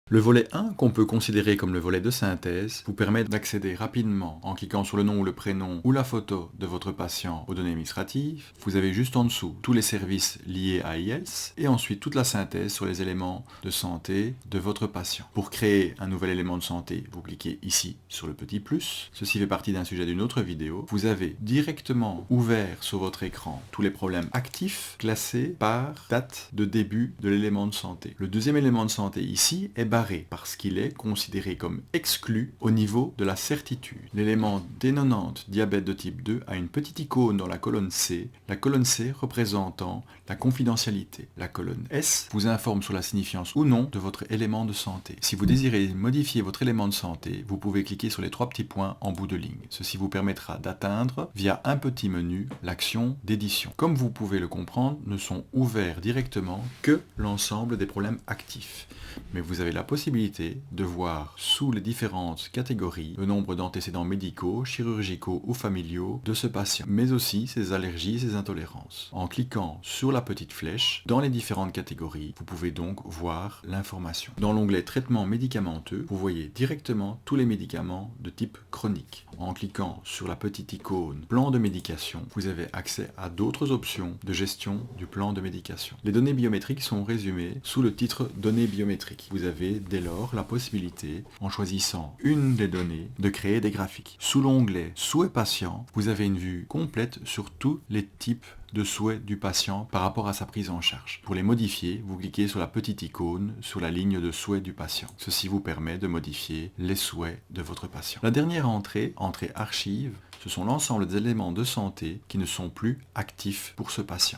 Le volet 1, qu'on peut considérer comme le volet de synthèse, vous permet d'accéder rapidement en cliquant sur le nom ou le prénom ou la photo de votre patient aux données administratives. Vous avez juste en dessous tous les services liés à IELTS et ensuite toute la synthèse sur les éléments de santé de votre patient. Pour créer un nouvel élément de santé, vous cliquez ici sur le petit plus. Ceci fait partie d'un sujet d'une autre vidéo. Vous avez directement ouvert sur votre écran tous les problèmes actifs classés par date de début de l'élément de santé. Le deuxième élément de santé ici est barré parce qu'il est considéré comme exclu au niveau de la certitude. L'élément D90 diabète de type 2 a une petite icône dans la colonne C représentant la confidentialité. La colonne S vous informe sur la signifiance ou non de votre élément de santé. Si vous désirez modifier votre élément de santé, vous pouvez cliquer sur les trois petits points en bout de ligne. Ceci vous permettra d'atteindre via un petit menu l'action d'édition. Comme vous pouvez le comprendre, ne sont ouverts directement que l'ensemble des problèmes actifs. Mais vous avez la possibilité de voir sous les différentes catégories le nombre d'antécédents médicaux, chirurgicaux ou familiaux de ce patient, mais aussi ses allergies et ses intolérances. En cliquant sur la petite flèche, dans les différentes catégories, vous pouvez donc voir l'information. Dans l'onglet traitement médicamenteux, vous voyez directement tous les médicaments de type chronique. En cliquant sur la petite icône plan de médication, vous avez accès à d'autres options de gestion du plan de médication. Les données biométriques sont résumées sous le titre données biométriques. Vous avez dès lors la possibilité, en choisissant une des données, de créer des graphiques. Sous l'onglet souhaits patient, vous avez une vue complète sur tous les types de souhaits du patient par rapport à sa prise en charge. Pour les modifier, vous cliquez sur la petite icône sur la ligne de souhaits du patient. Ceci vous permet de modifier les souhaits de votre patient. La dernière entrée archive, ce sont l'ensemble des éléments de santé qui ne sont plus actifs pour ce patient.